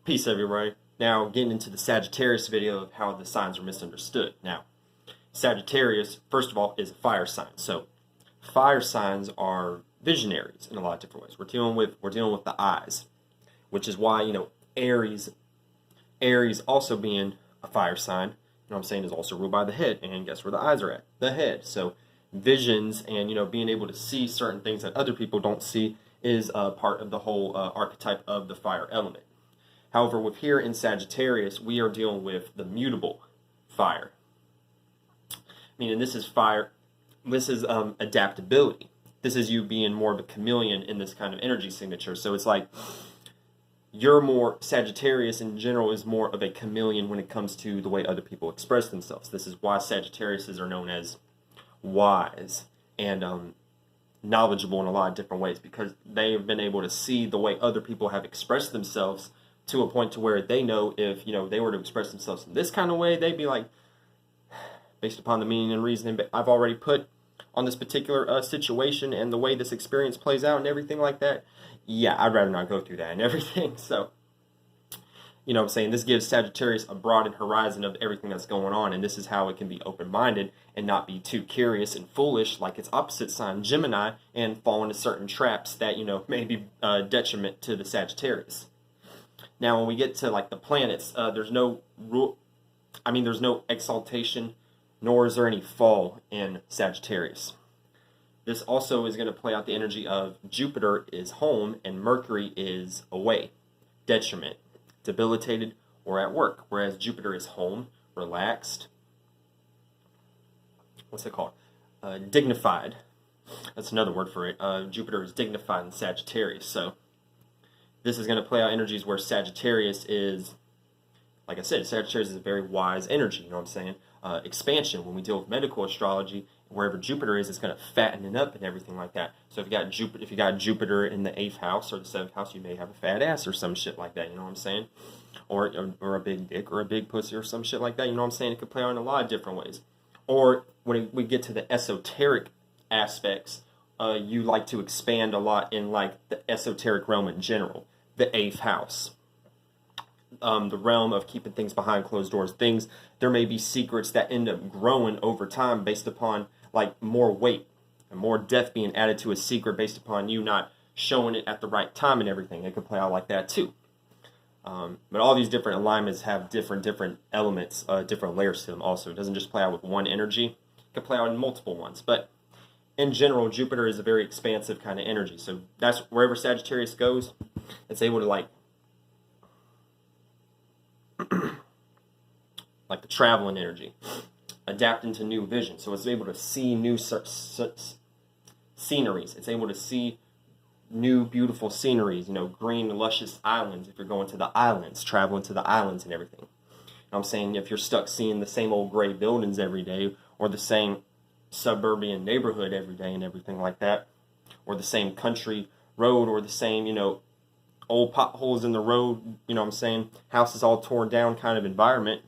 Peace, everybody. Now, getting into the Sagittarius video of how the signs are misunderstood. Now, Sagittarius, first of all, is a fire sign. So, fire signs are visionaries in a lot of different ways. We're dealing with the eyes, which is why Aries also being a fire sign, what I'm saying, is also ruled by the head. And guess where the eyes are at? The head. So, visions and being able to see certain things that other people don't see is part of the whole archetype of the fire element. However, with here in Sagittarius, we are dealing with the mutable fire. Meaning this is fire, this is adaptability. This is you being more of a chameleon in this kind of energy signature. So it's like Sagittarius in general is more of a chameleon when it comes to the way other people express themselves. This is why Sagittariuses are known as wise and knowledgeable in a lot of different ways, because they have been able to see the way other people have expressed themselves to a point to where they know if they were to express themselves in this kind of way, they'd be like, based upon the meaning and reasoning I've already put on this particular situation and the way this experience plays out and everything like that, yeah, I'd rather not go through that and everything. So what I'm saying, this gives Sagittarius a broadened horizon of everything that's going on, and this is how it can be open-minded and not be too curious and foolish like its opposite sign, Gemini, and fall into certain traps that may be detriment to the Sagittarius. Now, when we get to like the planets, there's no rule. There's no exaltation, nor is there any fall in Sagittarius. This also is going to play out the energy of Jupiter is home and Mercury is away, detriment, debilitated, or at work. Whereas Jupiter is home, relaxed. What's it called? Dignified. That's another word for it. Jupiter is dignified in Sagittarius. So this is going to play out energies where Sagittarius is, like I said, Sagittarius is a very wise energy, you know what I'm saying? Expansion, when we deal with medical astrology, wherever Jupiter is, it's going to fatten it up and everything like that. So if you got Jupiter in the 8th house or the 7th house, you may have a fat ass or some shit like that, you know what I'm saying? Or a big dick or a big pussy or some shit like that, you know what I'm saying? It could play out in a lot of different ways. Or when we get to the esoteric aspects, you like to expand a lot in like the esoteric realm in general. The 8th house, the realm of keeping things behind closed doors. There may be secrets that end up growing over time based upon like more weight and more depth being added to a secret based upon you not showing it at the right time and everything. It could play out like that too. But all these different alignments have different elements, different layers to them also. It doesn't just play out with one energy. It can play out in multiple ones. But in general, Jupiter is a very expansive kind of energy. So that's wherever Sagittarius goes, it's able to like the traveling energy, adapt into new vision. So it's able to see new sceneries. It's able to see new beautiful sceneries, green, luscious islands. If you're going to the islands, traveling to the islands and everything. I'm saying if you're stuck seeing the same old gray buildings every day or the same suburban neighborhood every day and everything like that, or the same country road or the same, old potholes in the road, houses all torn down kind of environment,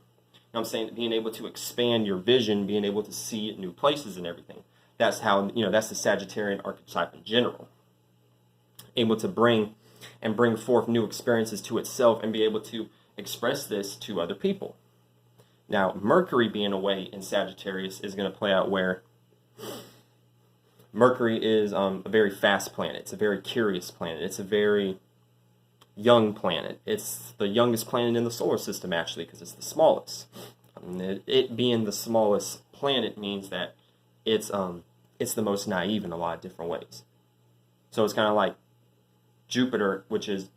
I'm saying, being able to expand your vision, being able to see new places and everything. That's how, that's the Sagittarian archetype in general. Able to bring forth new experiences to itself and be able to express this to other people. Now, Mercury being away in Sagittarius is going to play out where Mercury is a very fast planet. It's a very curious planet. It's a very young planet. It's the youngest planet in the solar system, actually, because it's the smallest. It being the smallest planet means that it's the most naive in a lot of different ways. So it's kind of like Jupiter, which is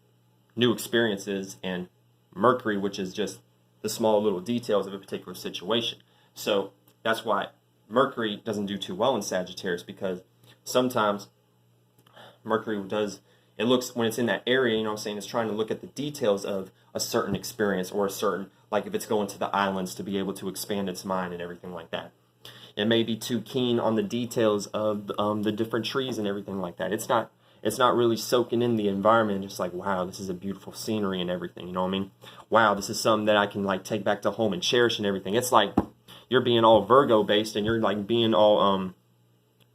new experiences, and Mercury, which is just the small little details of a particular situation. So that's why Mercury doesn't do too well in Sagittarius, because sometimes Mercury it looks, when it's in that area, it's trying to look at the details of a certain experience or a certain, like if it's going to the islands to be able to expand its mind and everything like that. It may be too keen on the details of the different trees and everything like that. It's not really soaking in the environment, just like, wow, this is a beautiful scenery and everything, you know what I mean? Wow, this is something that I can like take back to home and cherish and everything. It's like you're being all Virgo based and you're like being all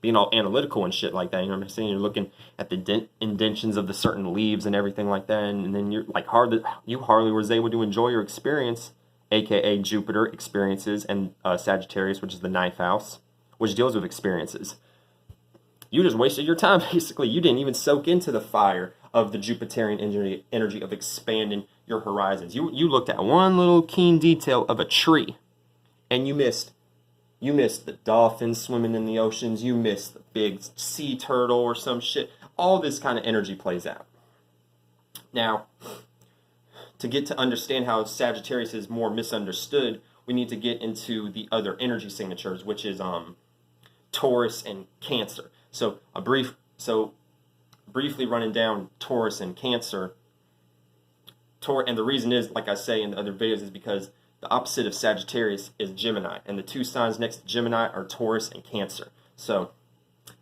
being all analytical and shit like that. You know what I'm saying? You're looking at the indentions of the certain leaves and everything like that, and then you're like you hardly was able to enjoy your experience, aka Jupiter experiences, and Sagittarius, which is the ninth house, which deals with experiences. You just wasted your time, basically. You didn't even soak into the fire of the Jupiterian energy of expanding your horizons. You looked at one little keen detail of a tree, and you missed the dolphins swimming in the oceans. You missed the big sea turtle or some shit. All this kind of energy plays out. Now, to get to understand how Sagittarius is more misunderstood, we need to get into the other energy signatures, which is Taurus and Cancer. So briefly running down Taurus and Cancer. And the reason is, like I say in the other videos, is because the opposite of Sagittarius is Gemini, and the two signs next to Gemini are Taurus and Cancer. So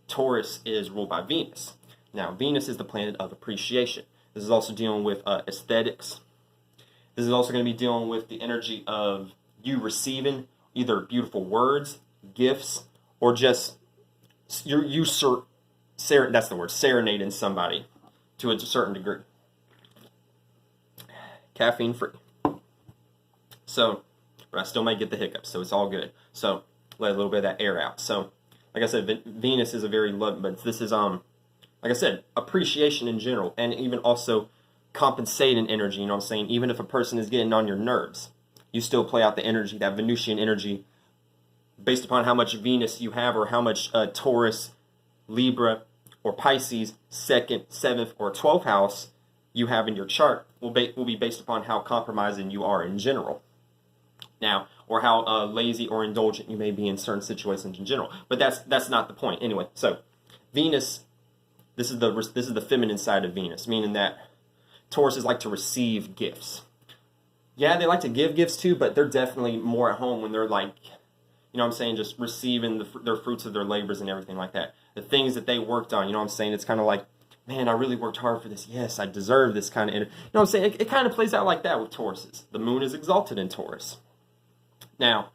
Taurus is ruled by Venus. Now, Venus is the planet of appreciation. This is also dealing with aesthetics. This is also going to be dealing with the energy of you receiving either beautiful words, gifts, or just that's the word, serenading somebody to a certain degree. Caffeine free. So, but I still might get the hiccups, so it's all good. So, let a little bit of that air out. So, like I said, Venus is a very love, but this is, like I said, appreciation in general, and even also compensating energy, you know what I'm saying? Even if a person is getting on your nerves, you still play out the energy, that Venusian energy, based upon how much Venus you have, or how much Taurus, Libra, or Pisces, 2nd, 7th, or 12th house you have in your chart will be based upon how compromising you are in general. Now, or how lazy or indulgent you may be in certain situations in general. But that's not the point. Anyway, so Venus, this is the feminine side of Venus, meaning that Tauruses like to receive gifts. Yeah, they like to give gifts too, but they're definitely more at home when they're like, you know what I'm saying, just receiving their fruits of their labors and everything like that. The things that they worked on, you know what I'm saying? It's kind of like, man, I really worked hard for this. Yes, I deserve this kind of energy. You know what I'm saying? It kind of plays out like that with Tauruses. The moon is exalted in Taurus. Now,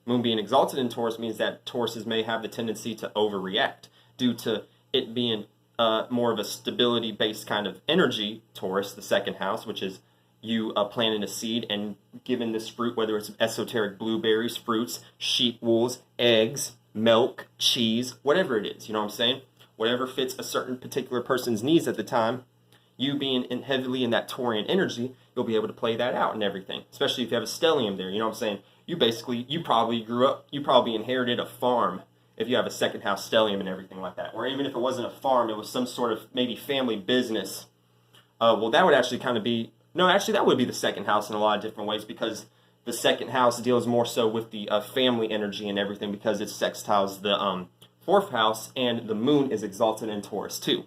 moon being exalted in Taurus means that Tauruses may have the tendency to overreact due to it being more of a stability-based kind of energy, Taurus, the 2nd house, which is you planting a seed and giving this fruit, whether it's esoteric blueberries, fruits, sheep wools, eggs, milk, cheese, whatever it is, you know what I'm saying? Whatever fits a certain particular person's needs at the time, you being heavily in that Taurian energy, you'll be able to play that out and everything, especially if you have a stellium there, you know what I'm saying? You probably inherited a farm if you have a 2nd house stellium and everything like that. Or even if it wasn't a farm, it was some sort of maybe family business. Well, that would actually kind of be, no, actually that would be the 2nd house in a lot of different ways, because the 2nd house deals more so with the family energy and everything, because it sextiles the 4th house, and the moon is exalted in Taurus too.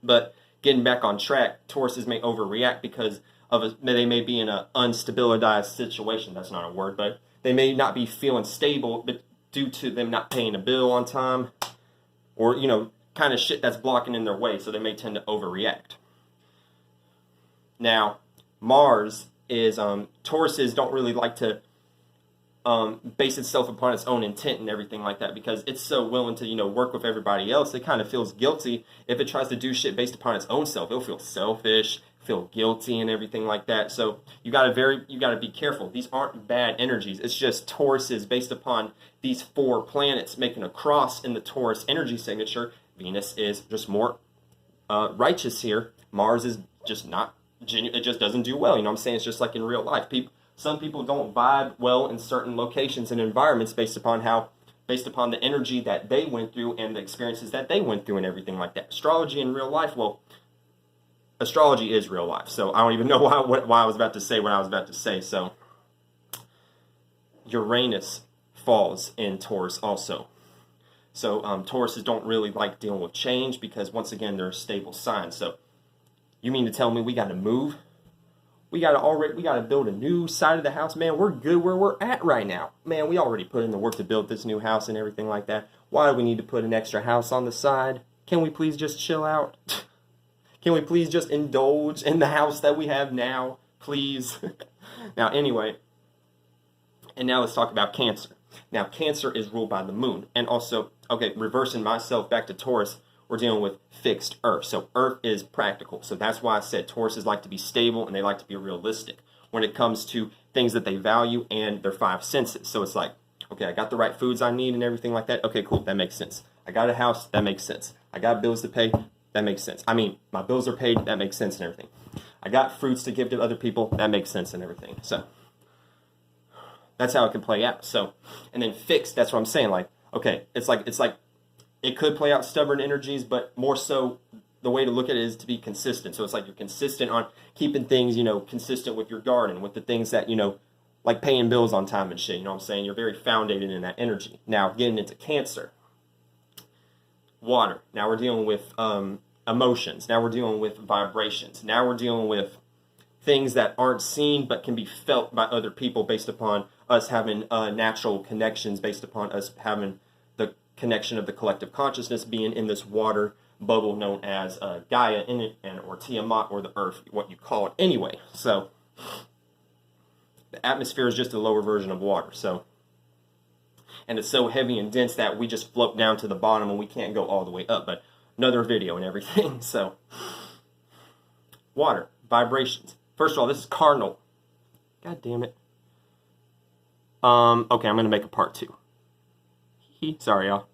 But getting back on track, Tauruses may overreact because they may be in an unstabilized situation. That's not a word, but they may not be feeling stable, but due to them not paying a bill on time, or, you know, kind of shit that's blocking in their way, so they may tend to overreact. Now, Mars is, Tauruses don't really like to base itself upon its own intent and everything like that, because it's so willing to, you know, work with everybody else. It kind of feels guilty if it tries to do shit based upon its own self. It'll feel selfish, feel guilty and everything like that. So you gotta be careful. These aren't bad energies. It's just Tauruses based upon these 4 planets making a cross in the Taurus energy signature. Venus is just more righteous here. Mars is just not genuine. It just doesn't do well. You know what I'm saying? It's just like in real life. Some people don't vibe well in certain locations and environments based upon the energy that they went through and the experiences that they went through and everything like that. Astrology in real life, well, astrology is real life. So I don't even know why I was about to say what I was about to say. So Uranus falls in Taurus also. So Tauruses don't really like dealing with change because, once again, they're a stable sign. So you mean to tell me we got to move? We got to build a new side of the house? Man, we're good where we're at right now. Man, we already put in the work to build this new house and everything like that. Why do we need to put an extra house on the side? Can we please just chill out? Can we please just indulge in the house that we have now? Please. Now, anyway, and now let's talk about Cancer. Now, Cancer is ruled by the moon. And also, okay, reversing myself back to Taurus, we're dealing with fixed Earth. So Earth is practical. So that's why I said Tauruses like to be stable and they like to be realistic when it comes to things that they value and their five senses. So it's like, okay, I got the right foods I need and everything like that. Okay, cool, that makes sense. I got a house, that makes sense. I got bills to pay, that makes sense. I mean, my bills are paid, that makes sense and everything. I got fruits to give to other people, that makes sense and everything. So that's how it can play out. So, and then fixed, that's what I'm saying. Like, okay, it's like it could play out stubborn energies, but more so the way to look at it is to be consistent. So it's like you're consistent on keeping things, you know, consistent with your garden, with the things that, you know, like paying bills on time and shit. You know what I'm saying? You're very founded in that energy. Now, getting into Cancer, water. Now we're dealing with emotions. Now we're dealing with vibrations. Now we're dealing with things that aren't seen but can be felt by other people based upon us having natural connections, based upon us having the connection of the collective consciousness being in this water bubble known as Gaia in it, and or Tiamat, or the earth, what you call it anyway. So the atmosphere is just a lower version of water. So, and it's so heavy and dense that we just float down to the bottom and we can't go all the way up. But another video and everything. So water, vibrations. First of all, this is cardinal. God damn it. Okay, I'm going to make a part 2. Sorry, y'all.